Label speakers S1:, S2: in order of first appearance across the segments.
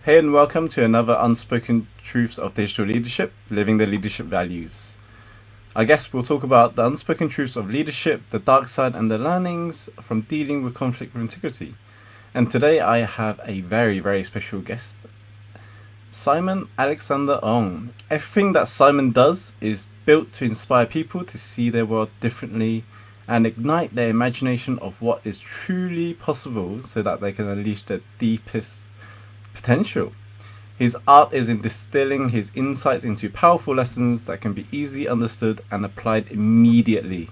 S1: Hey and welcome to another Unspoken Truths of Digital Leadership, Living the Leadership Values. I guess we'll talk about the unspoken truths of leadership, the dark side and the learnings from dealing with conflict with integrity. And today I have a very, very special guest, Simon Alexander Ong. Everything that Simon does is built to inspire people to see their world differently and ignite their imagination of what is truly possible so that they can unleash their deepest potential. His art is in distilling his insights into powerful lessons that can be easily understood and applied immediately.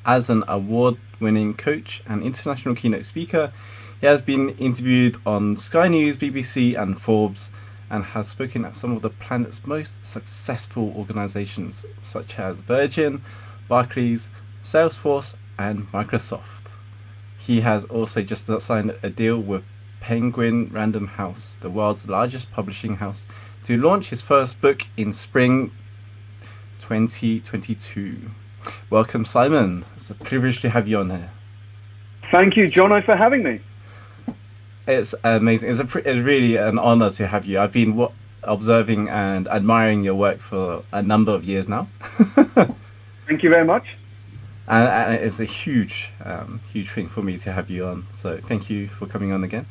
S1: As an award-winning coach and international keynote speaker, he has been interviewed on Sky News, BBC and Forbes, and has spoken at some of the planet's most successful organizations such as Virgin, Barclays, Salesforce and Microsoft. He has also just signed a deal with Penguin Random House, the world's largest publishing house, to launch his first book in spring 2022. Welcome, Simon. It's a privilege to have you on here.
S2: Thank you, Jono, for having me.
S1: It's amazing. It's really an honor to have you. I've been observing and admiring your work for a number of years now.
S2: Thank you very much.
S1: And it's a huge thing for me to have you on. So thank you for coming on again.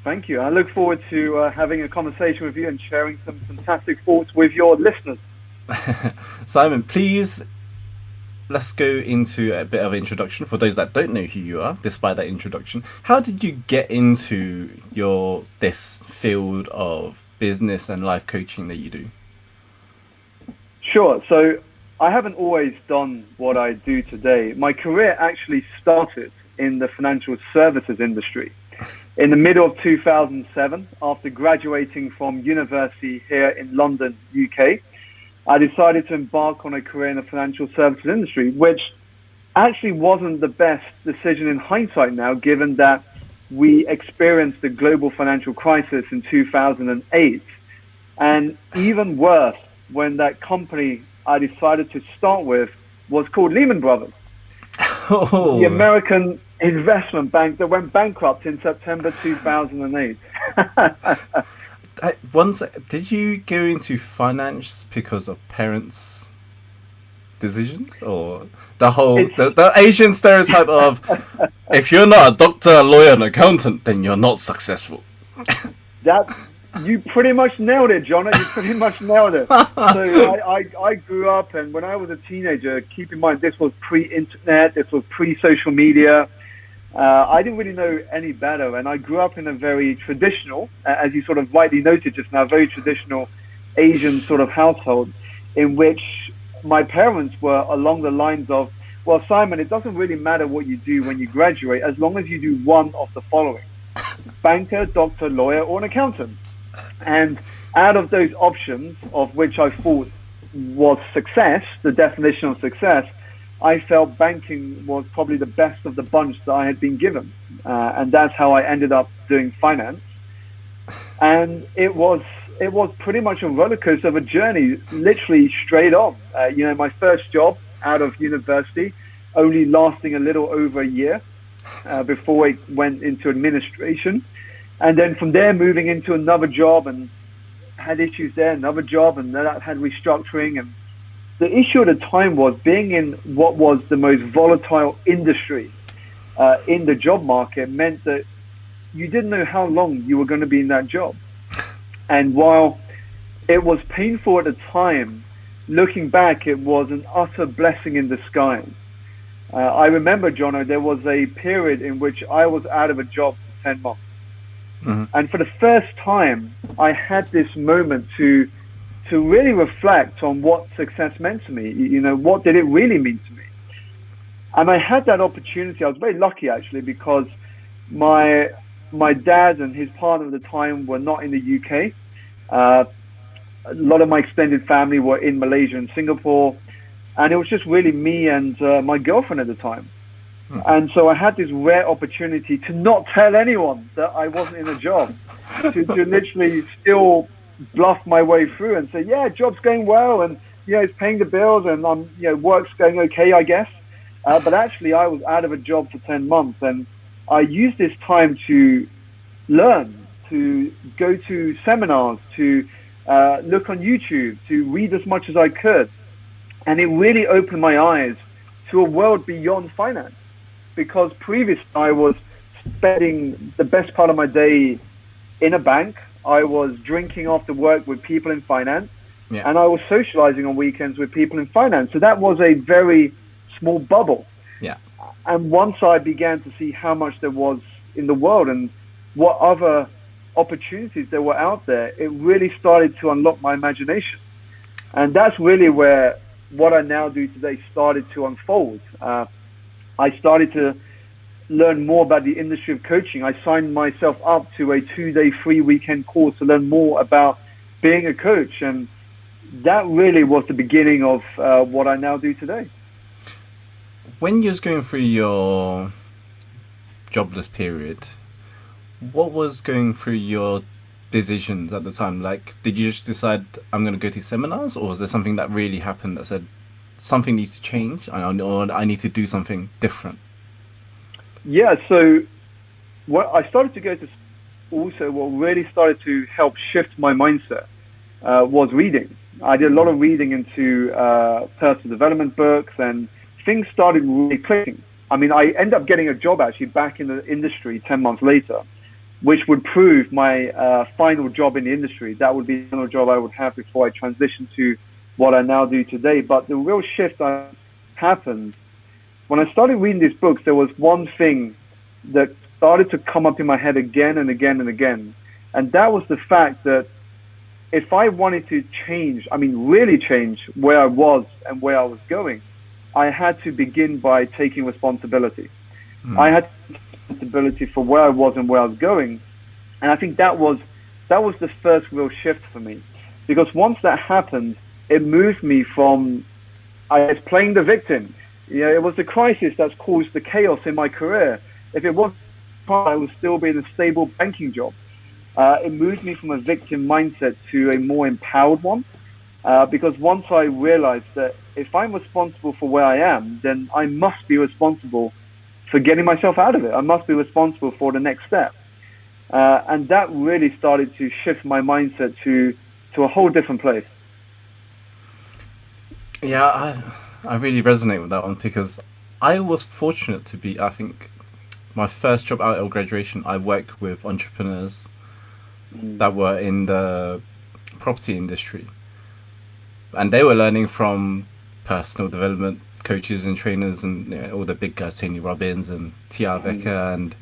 S2: Thank you. I look forward to having a conversation with you and sharing some fantastic thoughts with your listeners.
S1: Simon, please, let's go into a bit of an introduction for those that don't know who you are, despite that introduction. How did you get into this field of business and life coaching that you do?
S2: Sure. So I haven't always done what I do today. My career actually started in the financial services industry. In the middle of 2007, after graduating from university here in London, UK, I decided to embark on a career in the financial services industry, which actually wasn't the best decision in hindsight now, given that we experienced the global financial crisis in 2008. And even worse, when that company I decided to start with was called Lehman Brothers, the American investment bank that went bankrupt in September 2008.
S1: Did you go into finance because of parents' decisions, or the Asian stereotype of if you're not a doctor, a lawyer, an accountant, then you're not successful?
S2: You pretty much nailed it, John. You pretty much nailed it. So I grew up, and when I was a teenager, keep in mind, this was pre-internet, this was pre-social media. I didn't really know any better, and I grew up in a very traditional, as you sort of rightly noted just now, very traditional Asian sort of household, in which my parents were along the lines of, well, Simon, it doesn't really matter what you do when you graduate, as long as you do one of the following: banker, doctor, lawyer, or an accountant. And out of those options, of which I thought was success, the definition of success, I felt banking was probably the best of the bunch that I had been given. And that's how I ended up doing finance. And it was pretty much a roller coaster of a journey, literally straight on. My first job out of university only lasting a little over a year before it went into administration. And then from there, moving into another job and had issues there, another job, and then that had restructuring. And the issue at the time was being in what was the most volatile industry in the job market meant that you didn't know how long you were going to be in that job. And while it was painful at the time, looking back, it was an utter blessing in disguise. I remember, Jono, there was a period in which I was out of a job for 10 months. Mm-hmm. And for the first time, I had this moment to really reflect on what success meant to me. What did it really mean to me? And I had that opportunity. I was very lucky, actually, because my dad and his partner at the time were not in the UK. A lot of my extended family were in Malaysia and Singapore. And it was just really me and my girlfriend at the time. And so I had this rare opportunity to not tell anyone that I wasn't in a job, to literally still bluff my way through and say, yeah, job's going well, and it's paying the bills, and work's going okay, I guess. But actually, I was out of a job for 10 months, and I used this time to learn, to go to seminars, to look on YouTube, to read as much as I could. And it really opened my eyes to a world beyond finance. Because previously I was spending the best part of my day in a bank. I was drinking after work with people in finance.
S1: Yeah.
S2: And I was socializing on weekends with people in finance. So that was a very small bubble.
S1: Yeah.
S2: And once I began to see how much there was in the world and what other opportunities there were out there, it really started to unlock my imagination. And that's really where what I now do today started to unfold. I started to learn more about the industry of coaching. I signed myself up to a 2-day free weekend course to learn more about being a coach. And that really was the beginning of what I now do today.
S1: When you was going through your jobless period, what was going through your decisions at the time? Like, did you just decide I'm going to go to seminars, or was there something that really happened that said something needs to change, or I need to do something different?
S2: Yeah, so what I started to go to, also what really started to help shift my mindset was reading. I did a lot of reading into personal development books, and things started really clicking. I mean, I ended up getting a job actually back in the industry 10 months later, which would prove my final job in the industry. That would be the final job I would have before I transitioned to what I now do today. But the real shift happened when I started reading these books. There was one thing that started to come up in my head again and again and again. And that was the fact that if I wanted to change, I mean, really change where I was and where I was going, I had to begin by taking responsibility. I had responsibility for where I was and where I was going. And I think that was the first real shift for me. Because once that happened, it moved me from, I was playing the victim. You know, it was the crisis that's caused the chaos in my career. If it wasn't, I would still be in a stable banking job. It moved me from a victim mindset to a more empowered one. Because once I realized that if I'm responsible for where I am, then I must be responsible for getting myself out of it. I must be responsible for the next step. And that really started to shift my mindset to a whole different place.
S1: Yeah, I really resonate with that one, because I was fortunate to be, I think, my first job out of graduation, I worked with entrepreneurs that were in the property industry. And they were learning from personal development coaches and trainers, and all the big guys, Tony Robbins and T.R. Becker and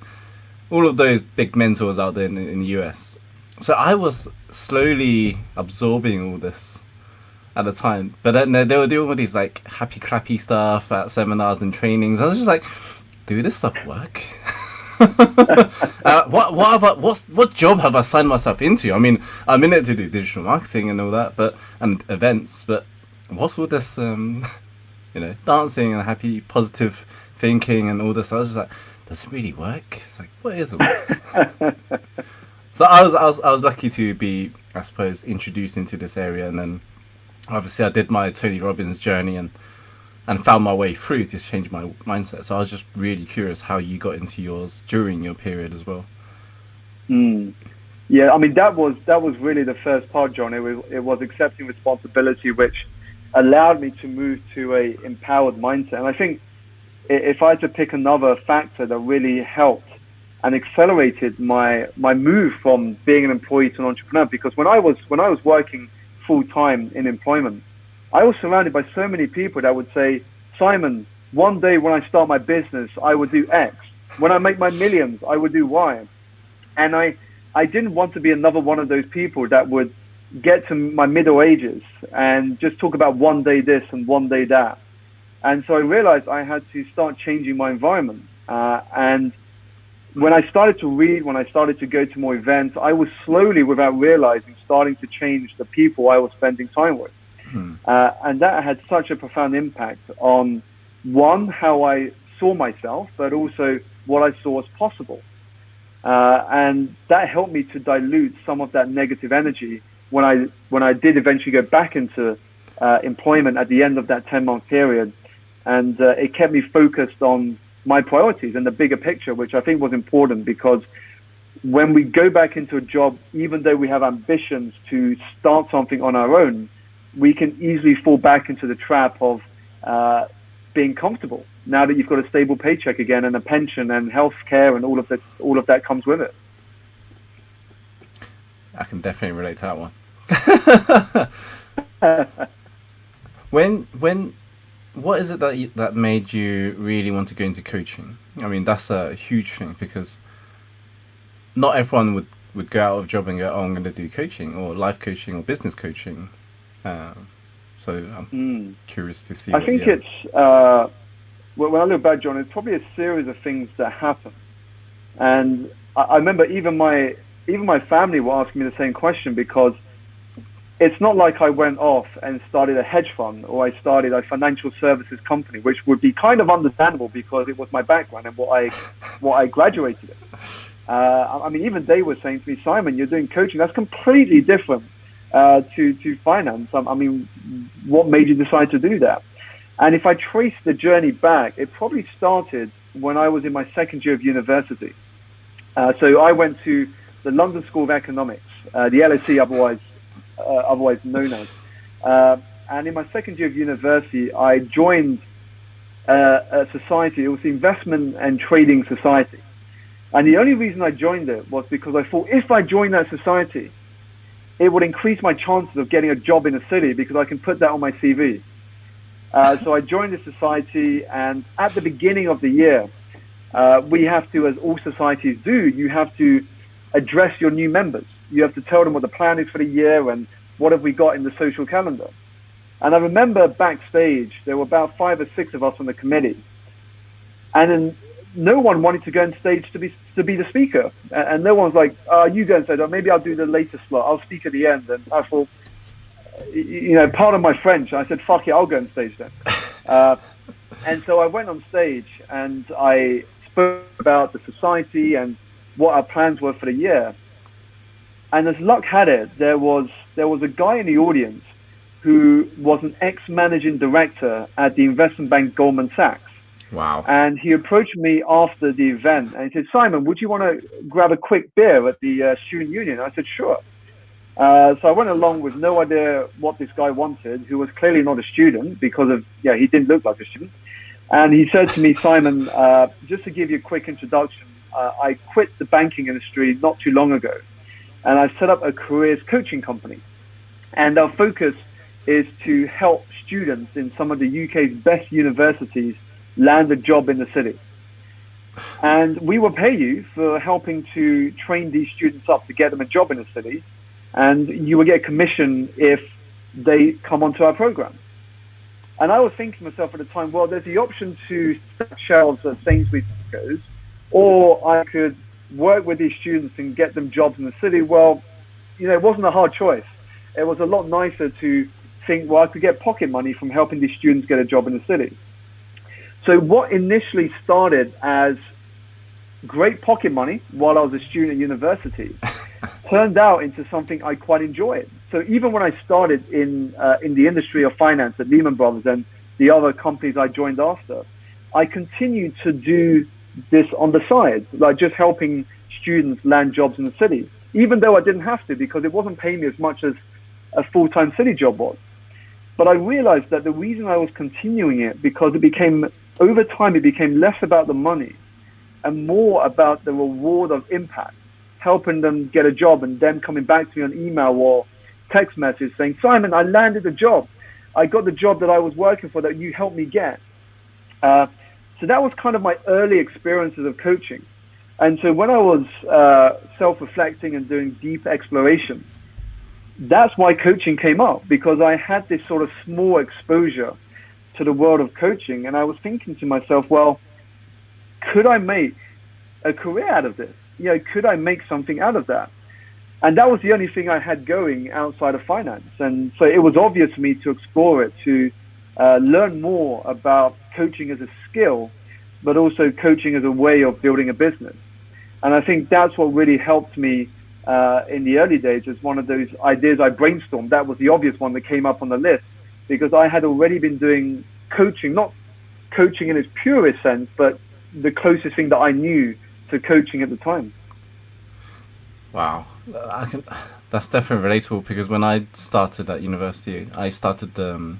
S1: all of those big mentors out there in the US. So I was slowly absorbing all this at the time. But then they were doing all these like happy clappy stuff at seminars and trainings. I was just like, do this stuff work? What job have I signed myself into? I mean, I'm in it to do digital marketing and all that, and events, but what's all this dancing and happy positive thinking and all this? I was just like, does it really work? It's like, what is all this? So I was lucky to be, I suppose, introduced into this area, and then obviously I did my Tony Robbins journey and found my way through to change my mindset. So I was just really curious how you got into yours during your period as well.
S2: Yeah, I mean, that was really the first part, John. It was accepting responsibility, which allowed me to move to a empowered mindset. And I think if I had to pick another factor that really helped and accelerated my move from being an employee to an entrepreneur, because when I was working full time in employment, I was surrounded by so many people that would say, Simon, one day when I start my business, I would do X. When I make my millions, I would do Y. And I didn't want to be another one of those people that would get to my middle ages and just talk about one day this and one day that. And so I realized I had to start changing my environment. And when I started to read, when I started to go to more events, I was slowly, without realizing, starting to change the people I was spending time with. And that had such a profound impact on, one, how I saw myself, but also what I saw as possible. And that helped me to dilute some of that negative energy when I did eventually go back into employment at the end of that 10-month period. And it kept me focused on my priorities and the bigger picture, which I think was important, because when we go back into a job, even though we have ambitions to start something on our own, we can easily fall back into the trap of being comfortable now that you've got a stable paycheck again and a pension and health care and all of that comes with it.
S1: I can definitely relate to that one. What is it that made you really want to go into coaching? I mean, that's a huge thing, because not everyone would go out of job and go, oh, I'm going to do coaching or life coaching or business coaching. So I'm curious to see.
S2: I think it's, when I look back, John, it's probably a series of things that happen. And I remember even my family were asking me the same question, because it's not like I went off and started a hedge fund or I started a financial services company, which would be kind of understandable because it was my background and what I graduated in. I mean, even they were saying to me, Simon, you're doing coaching. That's completely different to finance. I mean, what made you decide to do that? And if I trace the journey back, it probably started when I was in my second year of university. So I went to the London School of Economics, the LSE otherwise known as. And in my second year of university, I joined a society. It was the Investment and Trading Society. And the only reason I joined it was because I thought if I joined that society, it would increase my chances of getting a job in a city, because I can put that on my CV. So I joined the society, and at the beginning of the year, we have to, as all societies do, you have to address your new members. You have to tell them what the plan is for the year and what have we got in the social calendar. And I remember backstage, there were about 5 or 6 of us on the committee, and then no one wanted to go on stage to be the speaker. And no one's like, you go on stage, or maybe I'll do the later slot, I'll speak at the end. And I thought, pardon my French, I said, fuck it, I'll go on stage then. And so I went on stage and I spoke about the society and what our plans were for the year. And as luck had it, there was a guy in the audience who was an ex-managing director at the investment bank Goldman Sachs.
S1: Wow.
S2: And he approached me after the event and he said, Simon, would you want to grab a quick beer at the student union? I said, sure. So I went along with no idea what this guy wanted, who was clearly not a student because he didn't look like a student. And he said to me, Simon, just to give you a quick introduction, I quit the banking industry not too long ago. And I set up a careers coaching company. And our focus is to help students in some of the UK's best universities land a job in the city. And we will pay you for helping to train these students up to get them a job in the city. And you will get a commission if they come onto our program. And I was thinking to myself at the time, well, there's the option to stack shelves at Sainsbury's, or I could work with these students and get them jobs in the city. Well, it wasn't a hard choice. It was a lot nicer to think, well, I could get pocket money from helping these students get a job in the city. So what initially started as great pocket money while I was a student at university turned out into something I quite enjoyed. So even when I started in the industry of finance at Lehman Brothers and the other companies I joined after, I continued to do this on the side, like just helping students land jobs in the city, even though I didn't have to, because it wasn't paying me as much as a full-time city job was. But I realized that the reason I was continuing it, because over time, it became less about the money and more about the reward of impact, helping them get a job and them coming back to me on email or text message saying, Simon, I landed a job. I got the job that I was working for that you helped me get. So that was kind of my early experiences of coaching. And so when I was self-reflecting and doing deep exploration, that's why coaching came up, because I had this sort of small exposure to the world of coaching. And I was thinking to myself, well, could I make a career out of this? Could I make something out of that? And that was the only thing I had going outside of finance. And so it was obvious to me to explore it, to learn more about coaching as a skill, but also coaching as a way of building a business. And I think that's what really helped me in the early days. As one of those ideas I brainstormed, that was the obvious one that came up on the list, because I had already been doing coaching, not coaching in its purest sense, but the closest thing that I knew to coaching at the time.
S1: Wow, I can. That's definitely relatable because when I started at university, I started the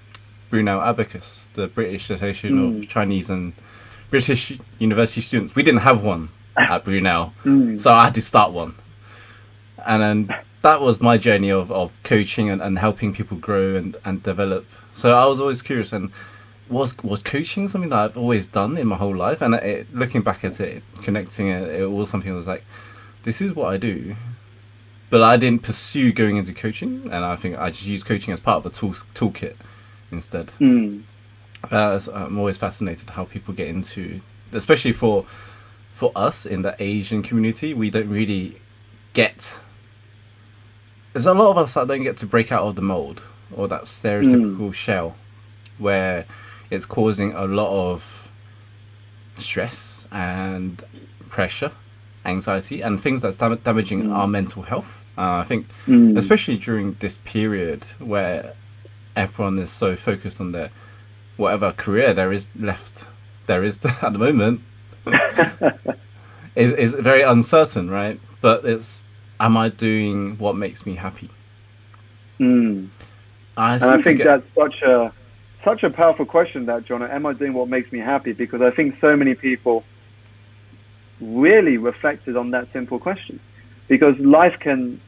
S1: Brunel Abacus, the British Association of
S2: Mm,
S1: Chinese and British University Students. We didn't have one at Brunel,
S2: mm,
S1: so I had to start one, and then that was my journey of coaching and helping people grow and develop. So I was always curious, and was coaching something that I've always done in my whole life? And looking back at it, connecting it, it was something that was like, this is what I do, but I didn't pursue going into coaching, and I think I just used coaching as part of a toolkit instead.
S2: mm.
S1: So I'm always fascinated how people get into, especially for us in the Asian community, we don't really get. There's a lot of us that don't get to break out of the mold or that
S2: Mm,
S1: stereotypical shell, where it's causing a lot of stress and pressure, anxiety, and things that's damaging our
S2: mm,
S1: mental health. I think,
S2: mm.
S1: especially during this period where everyone is so focused on their whatever career there is at the moment, is very uncertain, right? But it's, am I doing what makes me happy?
S2: Mm.
S1: I
S2: And I
S1: seem to
S2: think
S1: get,
S2: that's such a powerful question, that John. Am I doing what makes me happy? Because I think so many people really reflected on that simple question. Because life can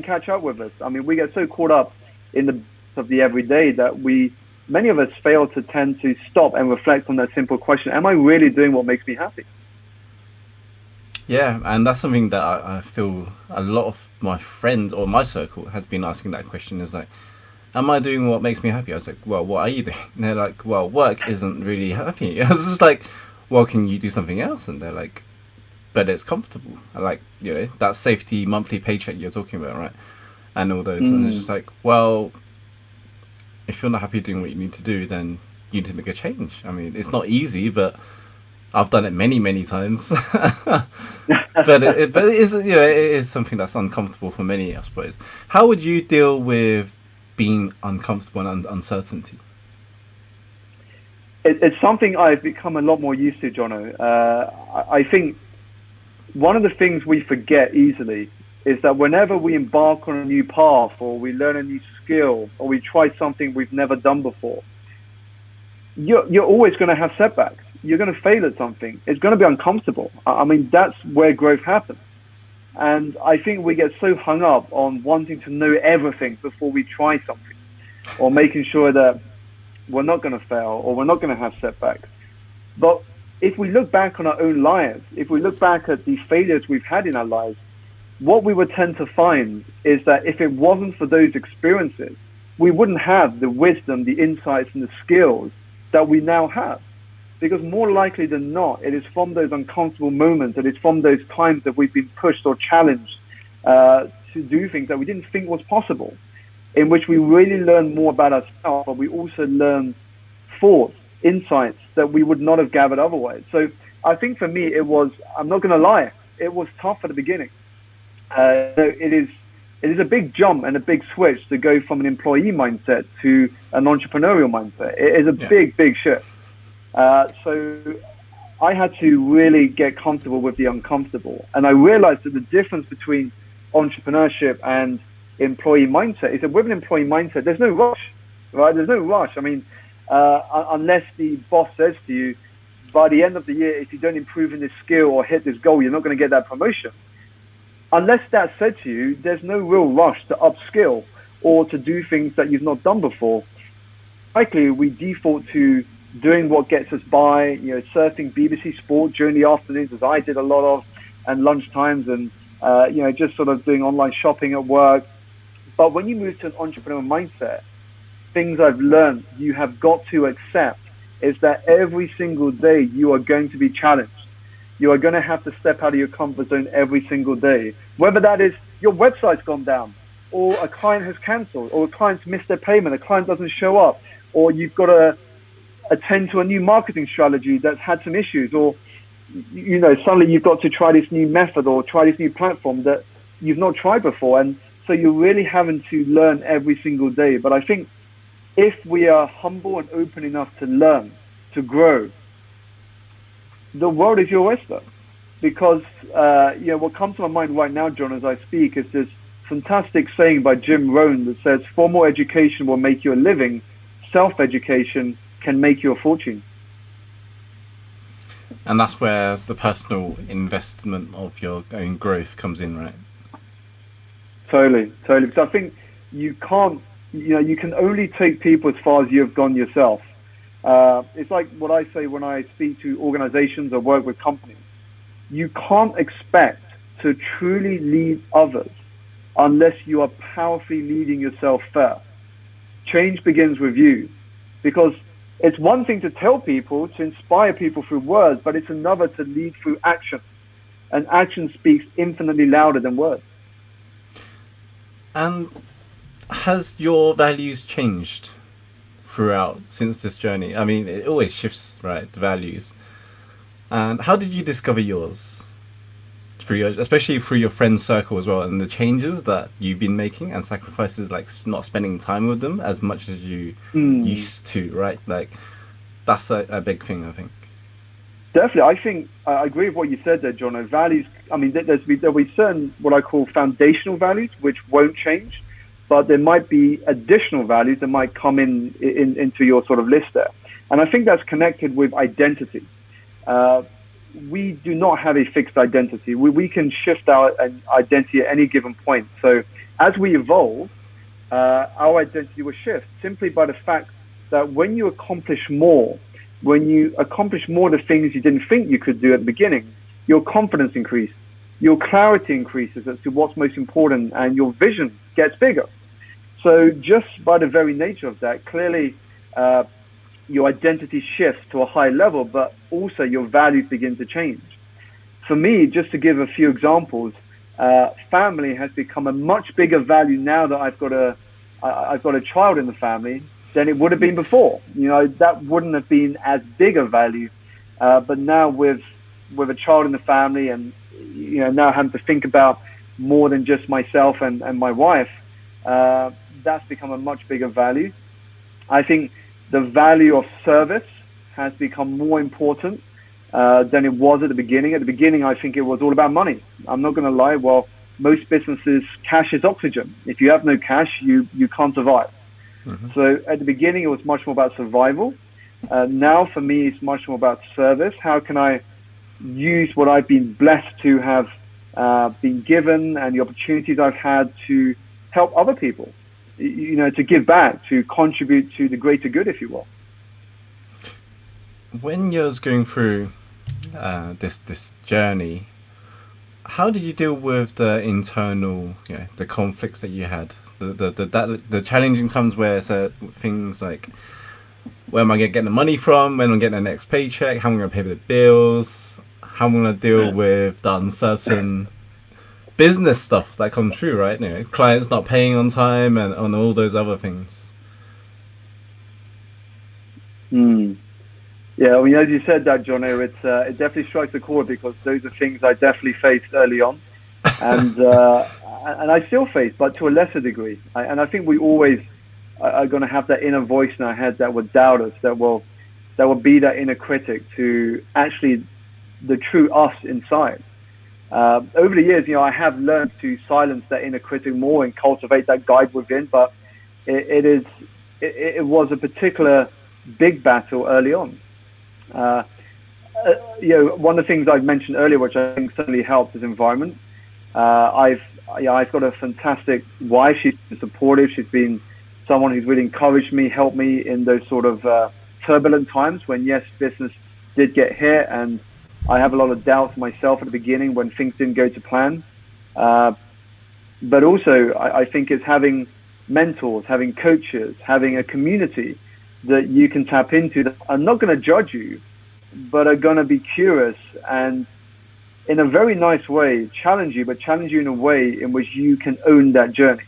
S2: catch up with us. I mean, we get so caught up in the of the everyday that many of us fail to tend to stop and reflect on that simple question: am I really doing what makes me happy?
S1: yeah, and that's something that I feel a lot of my friends or my circle has been asking that question, is like, am I doing what makes me happy? I was like, well, what are you doing? And they're like, well, work isn't really happy. I was just like, well, can you do something else? And they're like, but it's comfortable. I like, that safety monthly paycheck you're talking about, right? And all those. And it's just
S2: Mm.
S1: like, well, if you're not happy doing what you need to do, then you need to make a change. I mean, it's not easy, but I've done it many, many times. But it is, it is something that's uncomfortable for many, I suppose. How would you deal with being uncomfortable and uncertainty?
S2: It's something I've become a lot more used to, Jono. I think one of the things we forget easily is that whenever we embark on a new path, or we learn a new skill, or we try something we've never done before, you're always going to have setbacks. You're going to fail at something. It's going to be uncomfortable. I mean, that's where growth happens. And I think we get so hung up on wanting to know everything before we try something, or making sure that we're not going to fail, or we're not going to have setbacks. But if we look back on our own lives, if we look back at the failures we've had in our lives, what we would tend to find is that if it wasn't for those experiences, we wouldn't have the wisdom, the insights, and the skills that we now have. Because more likely than not, it is from those uncomfortable moments, it is from those times that we've been pushed or challenged to do things that we didn't think was possible, in which we really learn more about ourselves, but we also learn thoughts, insights that we would not have gathered otherwise. So I think for me, I'm not going to lie, it was tough at the beginning. It is a big jump and a big switch to go from an employee mindset to an entrepreneurial mindset. It is a
S1: Yeah.
S2: big shift. So I had to really get comfortable with the uncomfortable. And I realized that the difference between entrepreneurship and employee mindset is that with an employee mindset, there's no rush, right? There's no rush. I mean, unless the boss says to you, by the end of the year, if you don't improve in this skill or hit this goal, you're not going to get that promotion. Unless that's said to you, there's no real rush to upskill or to do things that you've not done before. Likely, we default to doing what gets us by, surfing BBC Sport during the afternoons, as I did a lot of, and lunch times, and just sort of doing online shopping at work. But when you move to an entrepreneurial mindset, things I've learned you have got to accept is that every single day you are going to be challenged. You are going to have to step out of your comfort zone every single day. Whether that is your website's gone down, or a client has cancelled, or a client's missed their payment, a client doesn't show up, or you've got to attend to a new marketing strategy that's had some issues, or suddenly you've got to try this new method or try this new platform that you've not tried before. And so you're really having to learn every single day. But I think if we are humble and open enough to learn, to grow, the world is your oyster. because what comes to my mind right now, John, as I speak, is this fantastic saying by Jim Rohn that says, "Formal education will make you a living; self-education can make you a fortune."
S1: And that's where the personal investment of your own growth comes in, right?
S2: Totally. Because I think you can't, you can only take people as far as you've gone yourself. It's like what I say when I speak to organizations or work with companies. You can't expect to truly lead others unless you are powerfully leading yourself first. Change begins with you, because it's one thing to tell people, to inspire people through words, but it's another to lead through action. And action speaks infinitely louder than words.
S1: And has your values changed throughout since this journey? I mean, it always shifts, right? The values. And how did you discover yours? Especially through your friend circle as well, and the changes that you've been making and sacrifices, like not spending time with them as much as you used to, right? Like that's a big thing, I think.
S2: Definitely. I think I agree with what you said there, John. Values, I mean, there'll be certain what I call foundational values which won't change, but there might be additional values that might come into your sort of list there. And I think that's connected with identity. We do not have a fixed identity. We can shift our identity at any given point. So as we evolve, our identity will shift simply by the fact that when you accomplish more the things you didn't think you could do at the beginning, your confidence increases, your clarity increases as to what's most important, and your vision gets bigger. So just by the very nature of that, clearly your identity shifts to a high level, but also your values begin to change. For me, just to give a few examples, family has become a much bigger value now that I've got a child in the family than it would have been before. That wouldn't have been as big a value, but now with a child in the family, and now having to think about more than just myself and my wife, that's become a much bigger value. I think the value of service has become more important than it was at the beginning. At the beginning, I think it was all about money. I'm not going to lie. Well, most businesses, cash is oxygen. If you have no cash, you can't survive. Mm-hmm. So at the beginning, it was much more about survival. Now, for me, it's much more about service. How can I use what I've been blessed to have been given and the opportunities I've had to help other people? To give back, to contribute to the greater good, if you will.
S1: When you was going through this journey, how did you deal with the internal, the conflicts that you had, the challenging times where things like, where am I going to get the money from? When am I getting the next paycheck? How am I going to pay the bills? How am I going to deal with the uncertain business stuff that comes through, right? Clients not paying on time and on all those other things.
S2: Yeah, I mean, as you said that, Jono, it definitely strikes a chord, because those are things I definitely faced early on, and I still face, but to a lesser degree. And I think we always are going to have that inner voice in our head that will doubt us, that will be that inner critic to actually the true us inside. Over the years, I have learned to silence that inner critic more and cultivate that guide within, but it was a particular big battle early on. One of the things I've mentioned earlier, which I think certainly helped, is environment. I've got a fantastic wife. She's been supportive. She's been someone who's really encouraged me, helped me in those sort of turbulent times when, yes, business did get hit, and I have a lot of doubts myself at the beginning when things didn't go to plan. But also, I think it's having mentors, having coaches, having a community that you can tap into that are not going to judge you, but are going to be curious and, in a very nice way, challenge you, but challenge you in a way in which you can own that journey.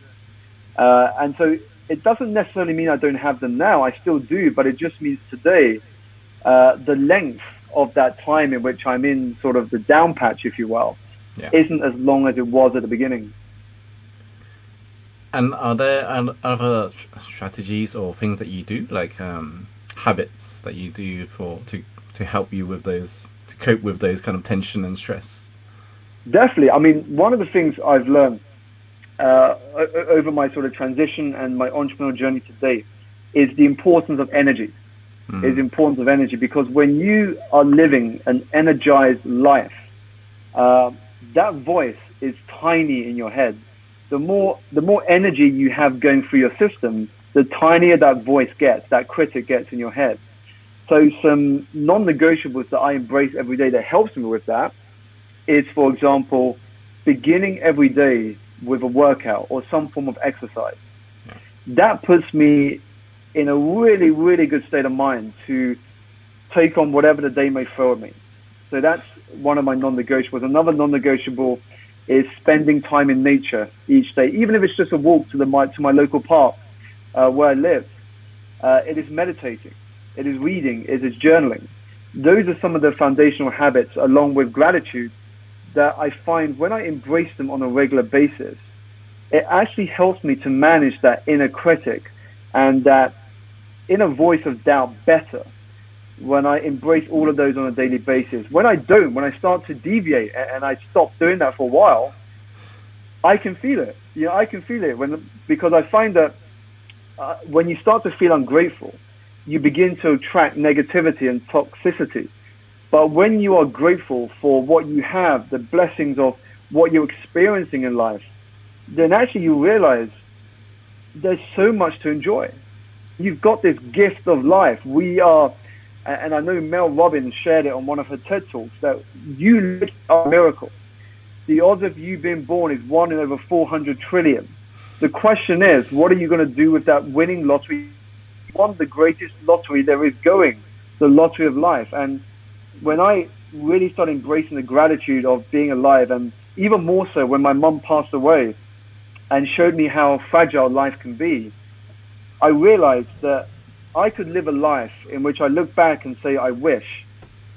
S2: And so it doesn't necessarily mean I don't have them now. I still do, but it just means today, the length of that time in which I'm in sort of the down patch, if you will, isn't as long as it was at the beginning.
S1: And are there other strategies or things that you do, like habits that you do to to help you with those, to cope with those kind of tension and stress?
S2: Definitely. I mean, one of the things I've learned over my sort of transition and my entrepreneurial journey to date is the importance of energy. Is the importance of energy, because when you are living an energized life, that voice is tiny in your head. The more energy you have going through your system, the tinier that voice gets, that critic gets in your head. So some non-negotiables that I embrace every day that helps me with that is, for example, beginning every day with a workout or some form of exercise. Yeah. That puts me in a really, really good state of mind to take on whatever the day may throw at me. So that's one of my non-negotiables. Another non-negotiable is spending time in nature each day, even if it's just a walk to my local park where I live. It is meditating, it is reading, it is journaling. Those are some of the foundational habits, along with gratitude, that I find when I embrace them on a regular basis, it actually helps me to manage that inner critic and that inner voice of doubt better when I embrace all of those on a daily basis. When I don't, when I start to deviate and I stop doing that for a while, I can feel it. I can feel it because I find that when you start to feel ungrateful, you begin to attract negativity and toxicity. But when you are grateful for what you have, the blessings of what you're experiencing in life, then actually you realize there's so much to enjoy. You've got this gift of life. We are, and I know Mel Robbins shared it on one of her TED Talks, that you are a miracle. The odds of you being born is 1 in over 400 trillion. The question is, what are you going to do with that winning lottery? You won the greatest lottery there is going, the lottery of life. And when I really started embracing the gratitude of being alive, and even more so when my mum passed away and showed me how fragile life can be, I realized that I could live a life in which I look back and say, I wish,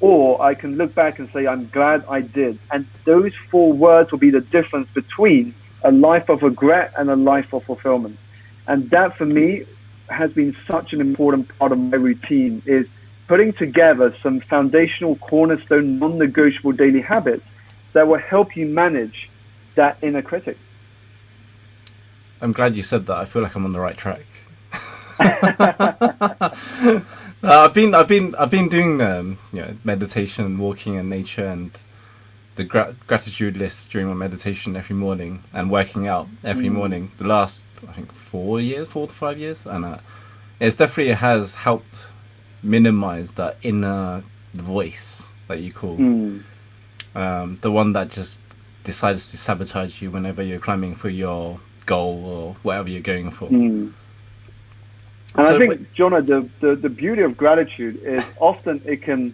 S2: or I can look back and say, I'm glad I did. And those 4 words will be the difference between a life of regret and a life of fulfillment. And that for me has been such an important part of my routine, is putting together some foundational cornerstone non-negotiable daily habits that will help you manage that inner critic.
S1: I'm glad you said that. I feel like I'm on the right track. I've been doing meditation and walking in nature and the gratitude list during my meditation every morning and working out every morning the last, I think, 4 to 5 years, and it's definitely has helped minimize that inner voice that you call the one that just decides to sabotage you whenever you're climbing for your goal or whatever you're going for.
S2: And so, I think, Jonah, the beauty of gratitude is often it can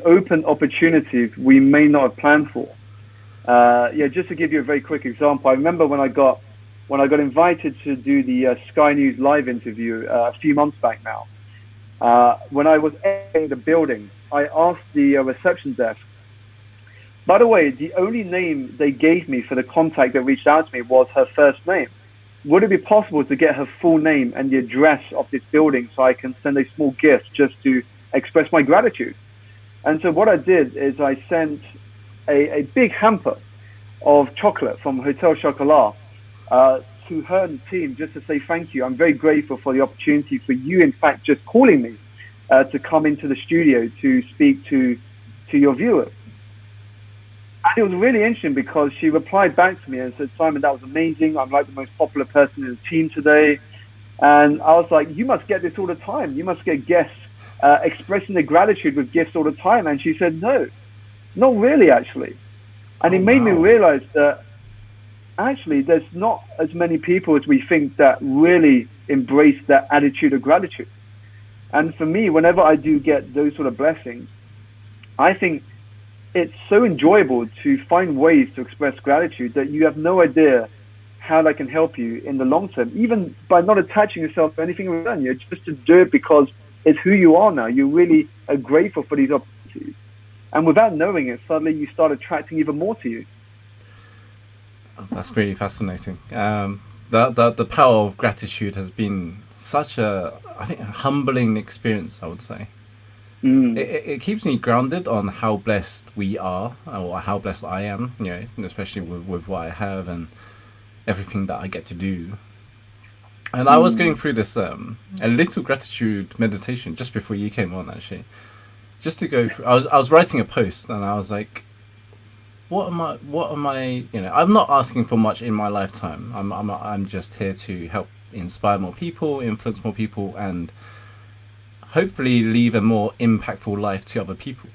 S2: open opportunities we may not have planned for. Just to give you a very quick example, I remember when I got invited to do the Sky News live interview a few months back now. When I was entering the building, I asked the reception desk, by the way, the only name they gave me for the contact that reached out to me was her first name. Would it be possible to get her full name and the address of this building so I can send a small gift just to express my gratitude? And so what I did is I sent a big hamper of chocolate from Hotel Chocolat to her and the team just to say thank you. I'm very grateful for the opportunity for you, in fact, just calling me to come into the studio to speak to your viewers. And it was really interesting because she replied back to me and said, Simon, that was amazing. I'm like the most popular person in the team today. And I was like, you must get this all the time. You must get guests expressing their gratitude with gifts all the time. And she said, no, not really, actually. And it made me realize that actually there's not as many people as we think that really embrace that attitude of gratitude. And for me, whenever I do get those sort of blessings, I think it's so enjoyable to find ways to express gratitude that you have no idea how that can help you in the long term, even by not attaching yourself to anything in return. You're just to do it because it's who you are now. You really are grateful for these opportunities. And without knowing it, suddenly you start attracting even more to you.
S1: That's really fascinating. The power of gratitude has been such a humbling experience, I would say. It keeps me grounded on how blessed we are, or how blessed I am, especially with what I have and everything that I get to do. And I was going through this a little gratitude meditation just before you came on, actually. Just to go through, I was writing a post, and I was like, what am I, I'm not asking for much in my lifetime. I'm just here to help inspire more people, influence more people, and hopefully leave a more impactful life to other people.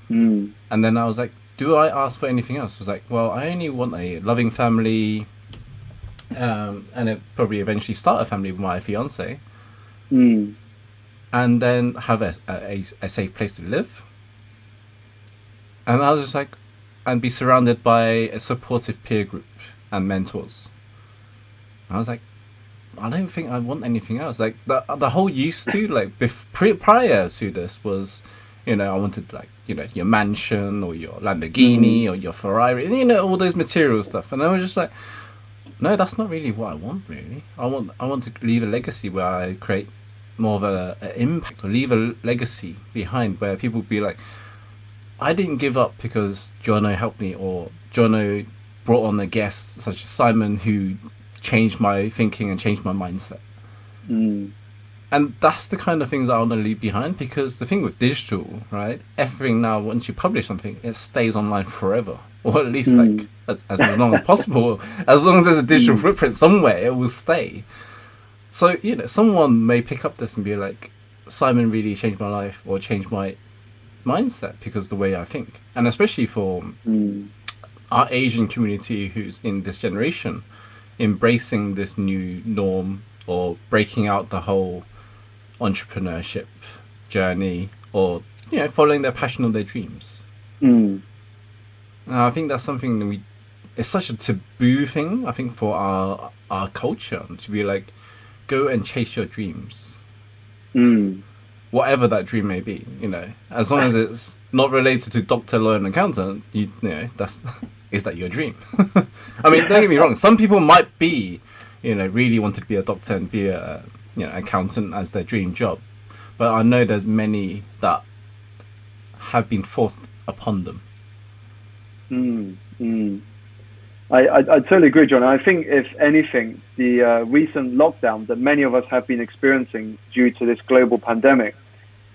S1: And then I was like, do I ask for anything else? I was like, well, I only want a loving family, and it probably eventually start a family with my fiance, and then have a safe place to live. And I was just like, and be surrounded by a supportive peer group and mentors. I was like, I don't think I want anything else. Like the whole used to, like prior to this was, I wanted, like, your mansion or your Lamborghini or your Ferrari, and all those material stuff. And I was just like, no, that's not really what I want. Really, I want to leave a legacy where I create more of an impact, or leave a legacy behind where people be like, I didn't give up because Jono helped me, or Jono brought on a guest such as Simon who changed my thinking and changed my mindset. And that's the kind of things I want to leave behind, because the thing with digital, right? Everything now, once you publish something, it stays online forever, or at least like as long as possible. As long as there's a digital footprint somewhere, it will stay. So someone may pick up this and be like, Simon really changed my life, or changed my mindset because the way I think. And especially for our Asian community who's in this generation, embracing this new norm, or breaking out the whole entrepreneurship journey, or following their passion or their dreams. I think that's something that it's such a taboo thing, I think, for our culture, to be like, go and chase your dreams, whatever that dream may be, as long as it's not related to doctor, lawyer, and accountant, that's is that your dream? I mean, don't get me wrong, some people might be, really wanted to be a doctor and be a accountant as their dream job, but I know there's many that have been forced upon them.
S2: I totally agree, John. I think, if anything, the recent lockdown that many of us have been experiencing due to this global pandemic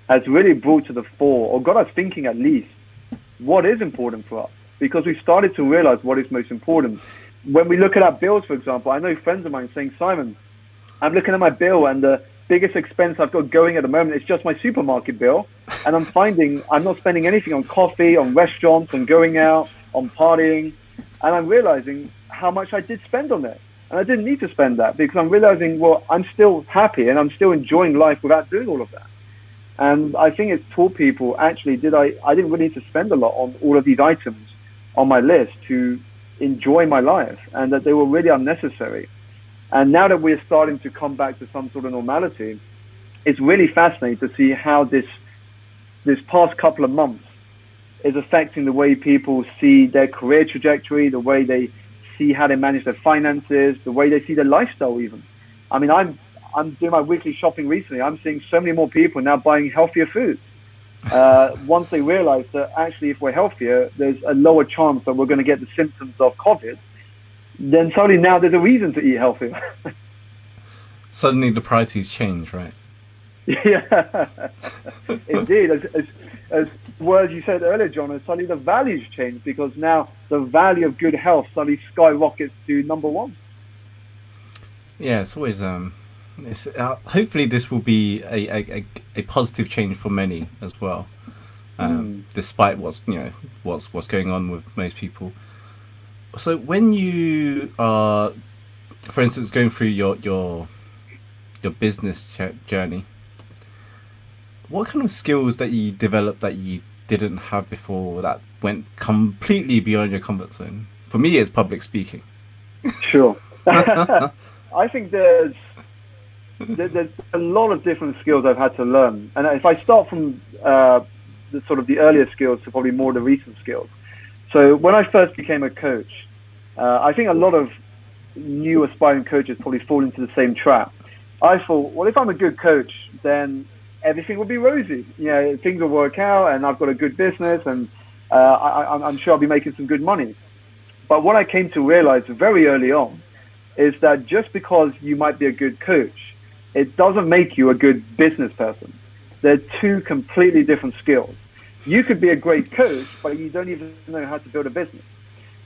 S2: has really brought to the fore, or got us thinking at least, what is important for us, because we started to realize what is most important. When we look at our bills, for example, I know friends of mine saying, Simon, I'm looking at my bill, and the biggest expense I've got going at the moment is just my supermarket bill. And I'm finding I'm not spending anything on coffee, on restaurants, on going out, on partying. And I'm realizing how much I did spend on that. And I didn't need to spend that, because I'm realizing, well, I'm still happy and I'm still enjoying life without doing all of that. And I think it's taught people, actually, I didn't really need to spend a lot on all of these items on my list to enjoy my life, and that they were really unnecessary. And now that we're starting to come back to some sort of normality, it's really fascinating to see how this past couple of months is affecting the way people see their career trajectory, the way they see how they manage their finances, the way they see their lifestyle even. I mean, I'm doing my weekly shopping recently. I'm seeing so many more people now buying healthier foods. Once they realize that actually, if we're healthier, there's a lower chance that we're going to get the symptoms of COVID, then suddenly now there's a reason to eat healthier.
S1: Suddenly the priorities change, right?
S2: Yeah, indeed. As you said earlier, John, suddenly the values change, because now the value of good health suddenly skyrockets to number one.
S1: Yeah, it's always hopefully this will be a positive change for many as well, despite what's going on with most people. So when you are, for instance, going through your business journey, what kind of skills that you developed that you didn't have before, that went completely beyond your comfort zone? For me, it's public speaking.
S2: Sure. I think there's a lot of different skills I've had to learn. And if I start from the earlier skills to probably more the recent skills. So when I first became a coach, I think a lot of new aspiring coaches probably fall into the same trap. I thought, well, if I'm a good coach, then everything will be rosy. Things will work out, and I've got a good business, and I'm sure I'll be making some good money. But what I came to realize very early on is that just because you might be a good coach, it doesn't make you a good business person. They're two completely different skills. You could be a great coach, but you don't even know how to build a business.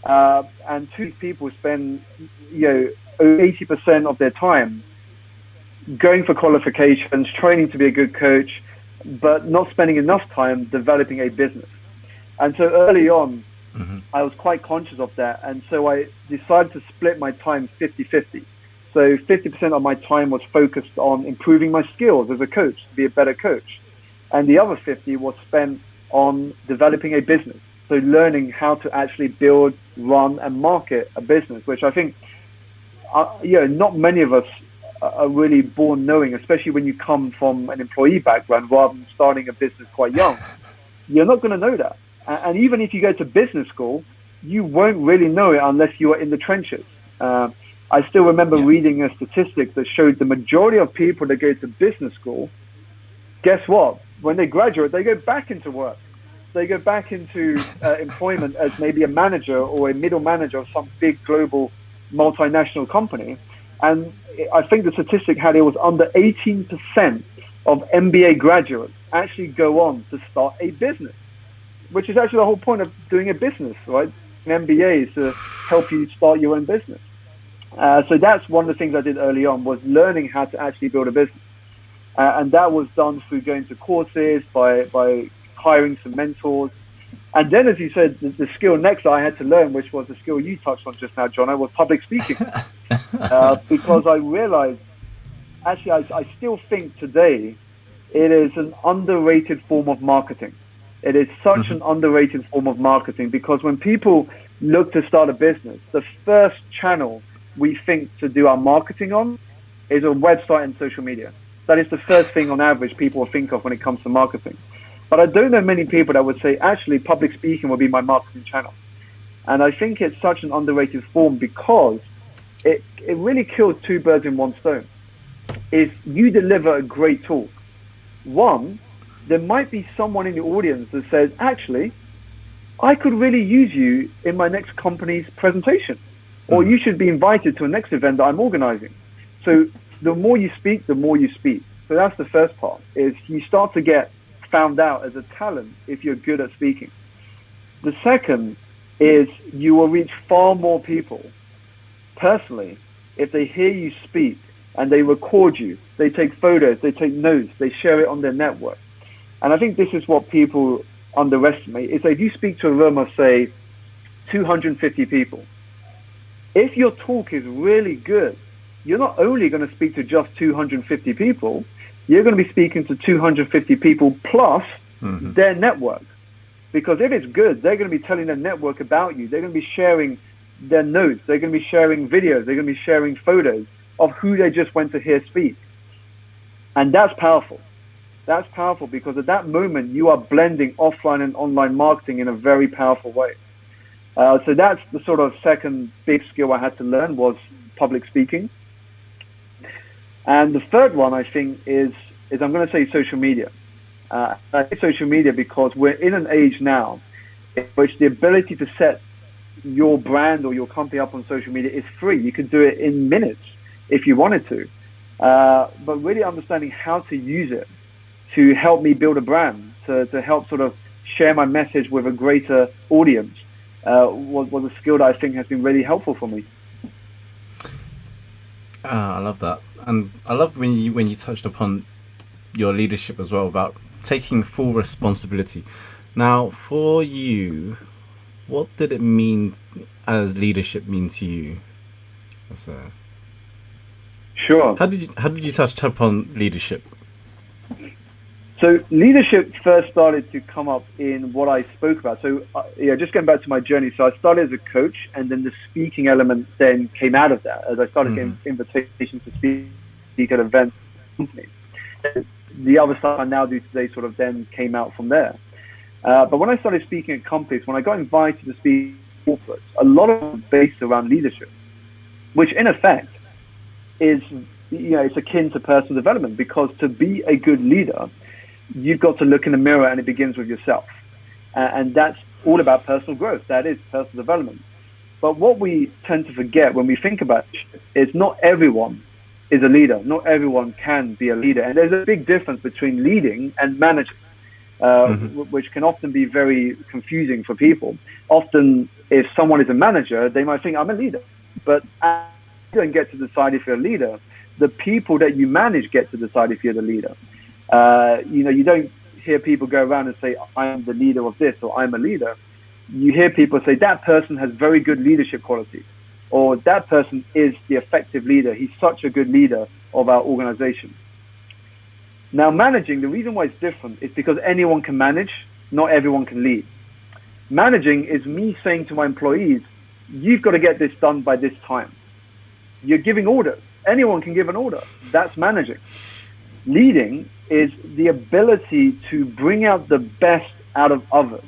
S2: And two people spend, 80% of their time going for qualifications, training to be a good coach, but not spending enough time developing a business. And so early on, I was quite conscious of that. And so I decided to split my time 50-50. So 50% of my time was focused on improving my skills as a coach, to be a better coach. And the other 50 was spent on developing a business. So learning how to actually build, run, and market a business, which I think, not many of us are really born knowing, especially when you come from an employee background rather than starting a business quite young. You're not going to know that. And even if you go to business school, you won't really know it unless you are in the trenches. I still remember reading a statistic that showed the majority of people that go to business school, guess what? When they graduate, they go back into work. They go back into employment as maybe a manager or a middle manager of some big global multinational company. And I think the statistic had it was under 18% of MBA graduates actually go on to start a business, which is actually the whole point of doing a business, right? An MBA is to help you start your own business. So that's one of the things I did early on, was learning how to actually build a business. And that was done through going to courses, by hiring some mentors. And then, as you said, the skill next I had to learn, which was the skill you touched on just now, John, was public speaking. Because I realized, actually, I still think today it is an underrated form of marketing. It is such an underrated form of marketing, because when people look to start a business, the first channel we think to do our marketing on is a website and social media. That is the first thing on average people will think of when it comes to marketing. But I don't know many people that would say, actually, public speaking will be my marketing channel. And I think it's such an underrated form because it really kills two birds in one stone. If you deliver a great talk, one, there might be someone in the audience that says, actually, I could really use you in my next company's presentation, or you should be invited to a next event that I'm organizing. So the more you speak, the more you speak. So that's the first part, is you start to get found out as a talent if you're good at speaking. The second is you will reach far more people personally if they hear you speak and they record you, they take photos, they take notes, they share it on their network. And I think this is what people underestimate, is that if you speak to a room of, say, 250 people, if your talk is really good, you're not only going to speak to just 250 people, you're going to be speaking to 250 people plus their network. Because if it's good, they're going to be telling their network about you. They're going to be sharing their notes. They're going to be sharing videos. They're going to be sharing photos of who they just went to hear speak. And that's powerful. That's powerful because at that moment, you are blending offline and online marketing in a very powerful way. So that's the sort of second big skill I had to learn, was public speaking. And the third one, I think, is I'm going to say social media. I say social media because we're in an age now in which the ability to set your brand or your company up on social media is free. You could do it in minutes if you wanted to. But really understanding how to use it to help me build a brand, to help sort of share my message with a greater audience, was a skill that I think has been really helpful for me.
S1: I love that, and I love when you touched upon your leadership as well, about taking full responsibility. Now, for you, what did it mean as leadership mean to you?
S2: Sure.
S1: How did you touch upon leadership?
S2: So leadership first started to come up in what I spoke about. So just going back to my journey. So I started as a coach, and then the speaking element then came out of that as I started getting invitations to speak at events. The other stuff I now do today sort of then came out from there. But when I started speaking at companies, when I got invited to speak at corporates, a lot of it based around leadership, which in effect is, it's akin to personal development, because to be a good leader, you've got to look in the mirror, and it begins with yourself. And that's all about personal growth. That is personal development. But what we tend to forget when we think about it is not everyone is a leader. Not everyone can be a leader. And there's a big difference between leading and managing, which can often be very confusing for people. Often, if someone is a manager, they might think, I'm a leader. But you don't get to decide if you're a leader. The people that you manage get to decide if you're the leader. You don't hear people go around and say, I'm the leader of this, or I'm a leader. You hear people say, that person has very good leadership qualities, or that person is the effective leader. He's such a good leader of our organization. Now, managing, the reason why it's different is because anyone can manage, not everyone can lead. Managing is me saying to my employees, you've got to get this done by this time. You're giving orders. Anyone can give an order. That's managing. Leading is the ability to bring out the best out of others.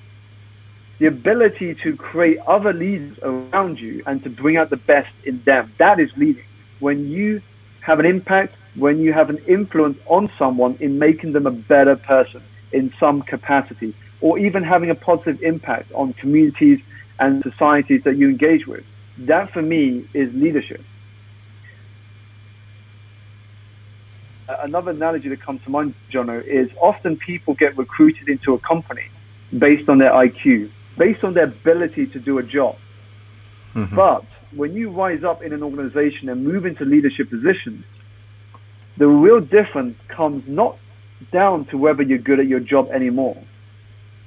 S2: The ability to create other leaders around you and to bring out the best in them. That is leading. When you have an impact, when you have an influence on someone in making them a better person in some capacity, or even having a positive impact on communities and societies that you engage with. That, for me, is leadership. Another analogy that comes to mind, Jono, is often people get recruited into a company based on their IQ, based on their ability to do a job. But when you rise up in an organization and move into leadership positions, the real difference comes not down to whether you're good at your job anymore.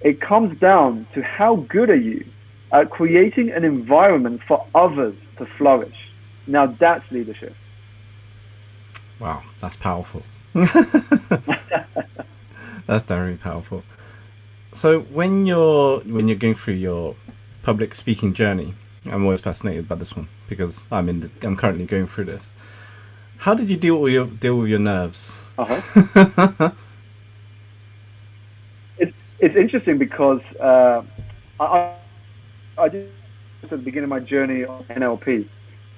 S2: It comes down to how good are you at creating an environment for others to flourish. Now that's leadership.
S1: Wow, that's powerful. That's very powerful. So when you're going through your public speaking journey, I'm always fascinated by this one because I'm currently going through this. How did you deal with your nerves?
S2: It's interesting because I did this at the beginning of my journey on NLP,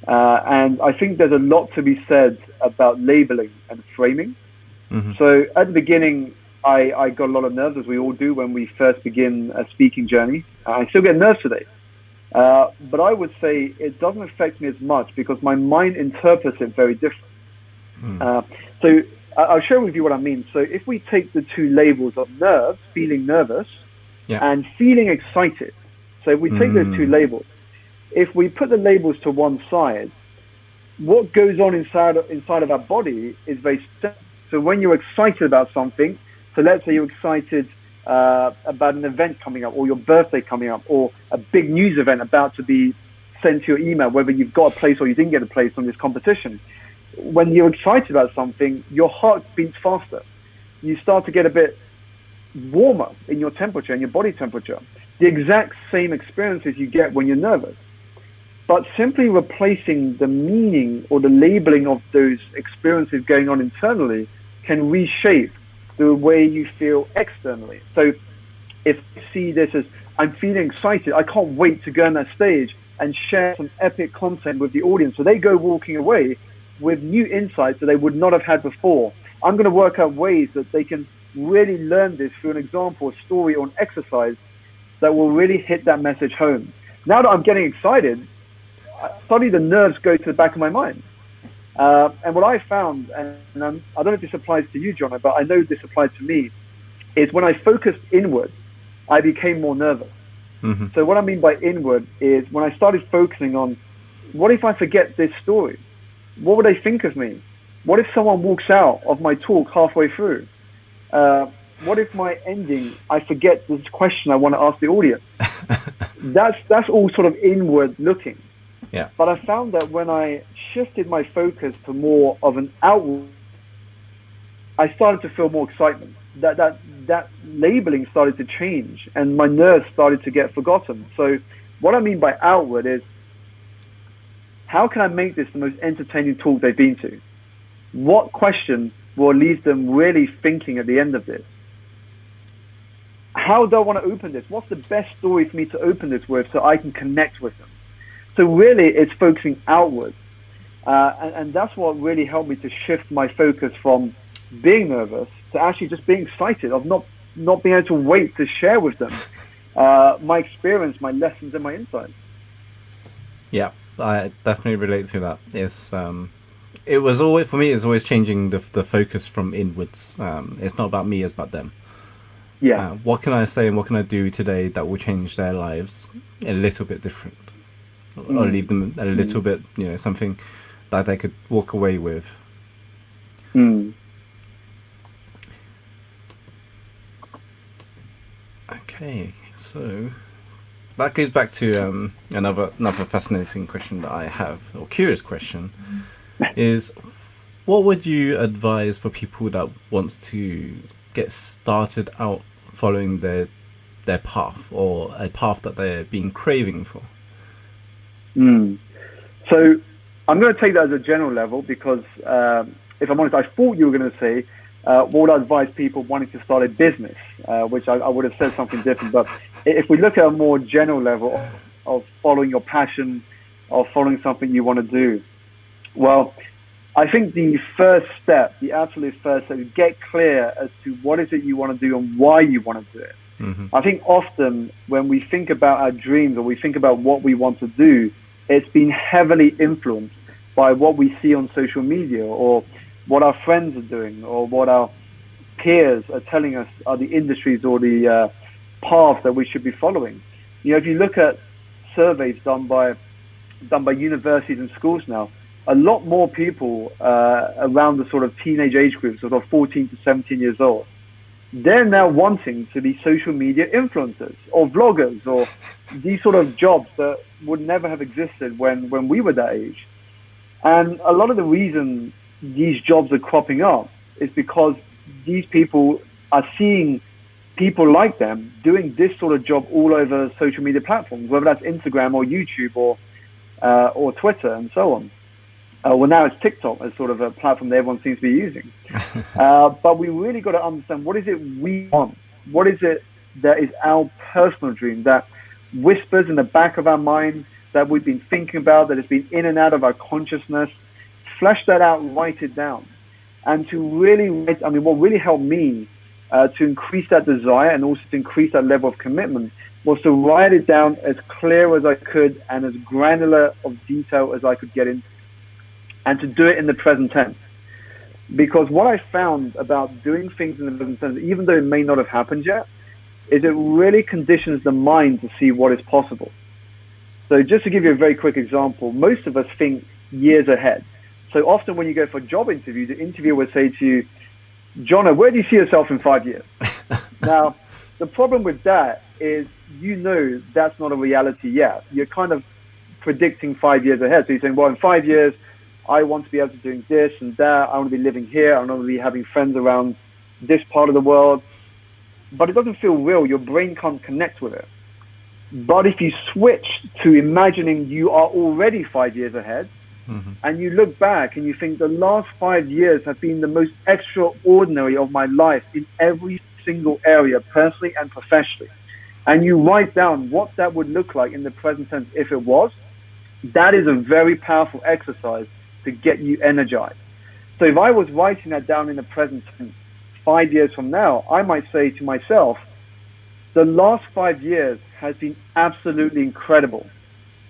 S2: and I think there's a lot to be said about labeling and framing. So at the beginning, I got a lot of nerves, as we all do when we first begin a speaking journey. I still get nerves today. But I would say it doesn't affect me as much because my mind interprets it very different. So I'll share with you what I mean. So if we take the two labels of nerves, feeling nervous, and feeling excited. So if we take those two labels, if we put the labels to one side, what goes on inside of our body is very simple. So when you're excited about something, so let's say you're excited about an event coming up, or your birthday coming up, or a big news event about to be sent to your email, whether you've got a place or you didn't get a place on this competition. When you're excited about something, your heart beats faster. You start to get a bit warmer in your temperature and your body temperature. The exact same experiences you get when you're nervous. But simply replacing the meaning or the labeling of those experiences going on internally can reshape the way you feel externally. So if you see this as, I'm feeling excited, I can't wait to go on that stage and share some epic content with the audience. So they go walking away with new insights that they would not have had before. I'm going to work out ways that they can really learn this through an example, a story, or an exercise that will really hit that message home. Now that I'm getting excited, suddenly the nerves go to the back of my mind. And what I found, and I don't know if this applies to you, John, but I know this applies to me, is when I focused inward, I became more nervous. So what I mean by inward is when I started focusing on, what if I forget this story? What would they think of me? What if someone walks out of my talk halfway through? What if my ending, I forget this question I want to ask the audience? That's all sort of inward looking.
S1: Yeah.
S2: But I found that when I shifted my focus to more of an outward, I started to feel more excitement. That labeling started to change, and my nerves started to get forgotten. So what I mean by outward is, how can I make this the most entertaining talk they've been to? What question will leave them really thinking at the end of this? How do I want to open this? What's the best story for me to open this with so I can connect with them? So really, it's focusing outward. And that's what really helped me to shift my focus from being nervous to actually just being excited, of not being able to wait to share with them my experience, my lessons, and my insights.
S1: Yeah, I definitely relate to that. It was always, for me, it's always changing the focus from inwards. It's not about me, it's about them.
S2: Yeah.
S1: What can I say and what can I do today that will change their lives a little bit different, or leave them a little bit, something that they could walk away with. Okay, so that goes back to another fascinating question that I have, or curious question, is what would you advise for people that wants to get started out following their path, or a path that they're been craving for?
S2: So I'm going to take that as a general level because, if I'm honest, I thought you were going to say, what would I advise people wanting to start a business, which I would have said something different. But if we look at a more general level of following your passion, or following something you want to do, well, I think the first step, the absolute first step, is get clear as to what is it you want to do and why you want to do it. I think often when we think about our dreams or we think about what we want to do, it's been heavily influenced by what we see on social media, or what our friends are doing, or what our peers are telling us are the industries or the paths that we should be following. If you look at surveys done by universities and schools now, a lot more people around the sort of teenage age group, sort of 14 to 17 years old, they're now wanting to be social media influencers or vloggers, or these sort of jobs that would never have existed when we were that age. And a lot of the reason these jobs are cropping up is because these people are seeing people like them doing this sort of job all over social media platforms, whether that's Instagram or YouTube or Twitter and so on. Well, now it's TikTok as sort of a platform that everyone seems to be using. But we really got to understand, what is it we want? What is it that is our personal dream, that whispers in the back of our mind, that we've been thinking about, that has been in and out of our consciousness? Flesh that out, write it down. And to really, what really helped me to increase that desire and also to increase that level of commitment was to write it down as clear as I could and as granular of detail as I could get in, and to do it in the present tense. Because what I found about doing things in the present tense, even though it may not have happened yet, is it really conditions the mind to see what is possible. So just to give you a very quick example, most of us think years ahead. So often when you go for a job interview, the interviewer will say to you, "Jono, where do you see yourself in 5 years?" Now, the problem with that is, that's not a reality yet. You're kind of predicting 5 years ahead. So you're saying, well, in 5 years, I want to be able to be doing this and that. I want to be living here. I want to be having friends around this part of the world. But it doesn't feel real. Your brain can't connect with it. But if you switch to imagining you are already 5 years ahead, and you look back and you think the last 5 years have been the most extraordinary of my life in every single area, personally and professionally, and you write down what that would look like in the present tense if it was, that is a very powerful exercise to get you energized. So if I was writing that down in the present tense 5 years from now, I might say to myself, the last 5 years has been absolutely incredible.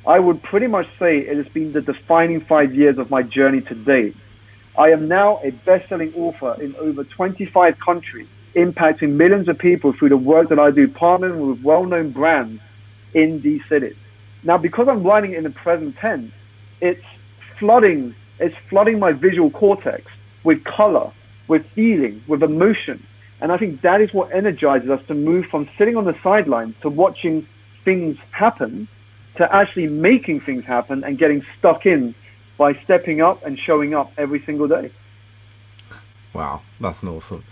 S2: I would pretty much say it has been the defining 5 years of my journey to date. I am now a best-selling author in over 25 countries, impacting millions of people through the work that I do, partnering with well-known brands in these cities. Now, because I'm writing it in the present tense, it's flooding my visual cortex with color, with feeling, with emotion. And I think that is what energizes us to move from sitting on the sidelines to watching things happen to actually making things happen and getting stuck in by stepping up and showing up every single day.
S1: Wow, that's awesome.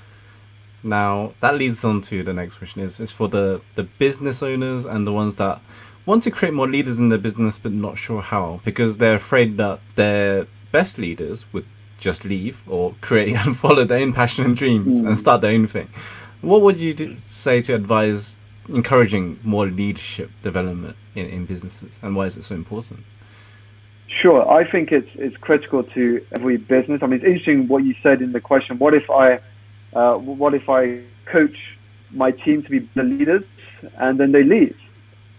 S1: Now, that leads on to the next question is for the business owners and the ones that want to create more leaders in their business but not sure how, because they're afraid that their best leaders would just leave or create and follow their own passion and dreams and start their own thing. What would you say to advise encouraging more leadership development in businesses, and why is it so important?
S2: Sure. I think it's critical to every business. I mean, it's interesting what you said in the question. What if I coach my team to be the leaders and then they leave?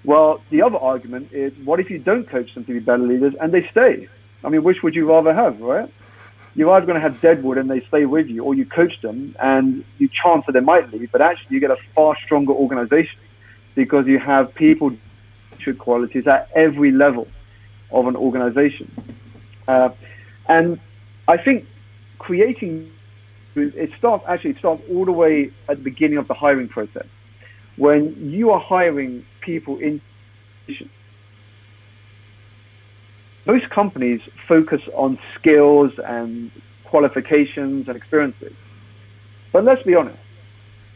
S2: Well, the other argument is, what if you don't coach them to be better leaders and they stay? I mean, which would you rather have, right? You're either going to have deadwood and they stay with you, or you coach them and you chance that they might leave, but actually you get a far stronger organization because you have people with qualities at every level of an organization. And I think creating, it starts all the way at the beginning of the hiring process. When you are hiring people in, most companies focus on skills and qualifications and experiences. But let's be honest,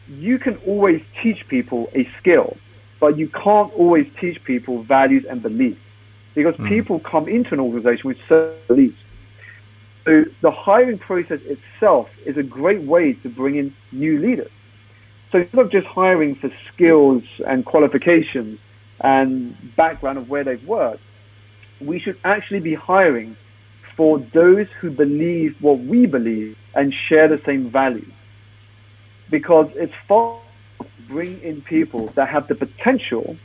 S2: you can always teach people a skill, but you can't always teach people values and beliefs, because people come into an organization with certain beliefs. So the hiring process itself is a great way to bring in new leaders. So instead of just hiring for skills and qualifications and background of where they've worked, we should actually be hiring for those who believe what we believe and share the same values. Because it's far to bring in people that have the potential,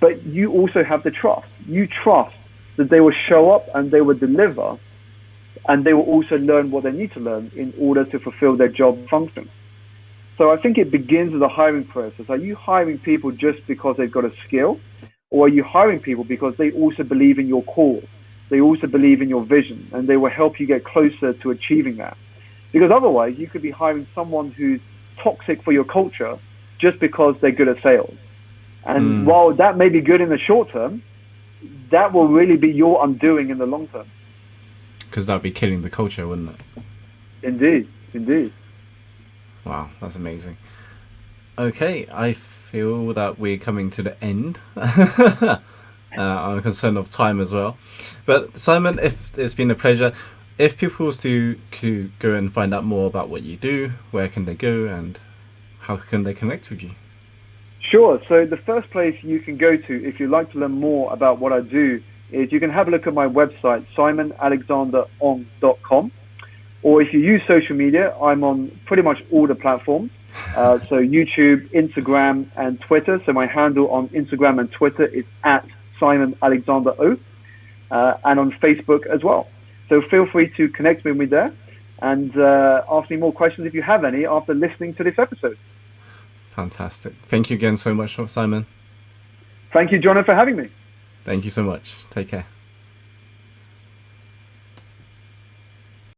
S2: but you also have the trust. You trust that they will show up and they will deliver, and they will also learn what they need to learn in order to fulfill their job function. So I think it begins with the hiring process. Are you hiring people just because they've got a skill? Or are you hiring people because they also believe in your cause? They also believe in your vision, and they will help you get closer to achieving that. Because otherwise, you could be hiring someone who's toxic for your culture just because they're good at sales. And while that may be good in the short term, that will really be your undoing in the long term.
S1: Because that would be killing the culture, wouldn't it?
S2: Indeed, indeed.
S1: Wow, that's amazing. Okay, I feel that we're coming to the end. I'm concerned of time as well. But Simon, if it's been a pleasure, if people was to go and find out more about what you do, where can they go and how can they connect with you?
S2: Sure. So the first place you can go to if you'd like to learn more about what I do is you can have a look at my website, simonalexanderong.com. Or if you use social media, I'm on pretty much all the platforms. So YouTube, Instagram, and Twitter. So my handle on Instagram and Twitter is @SimonAlexanderO, and on Facebook as well. So feel free to connect with me there and ask me more questions if you have any after listening to this episode.
S1: Fantastic. Thank you again so much, Simon.
S2: Thank you, Jonathan, for having me.
S1: Thank you so much. Take care.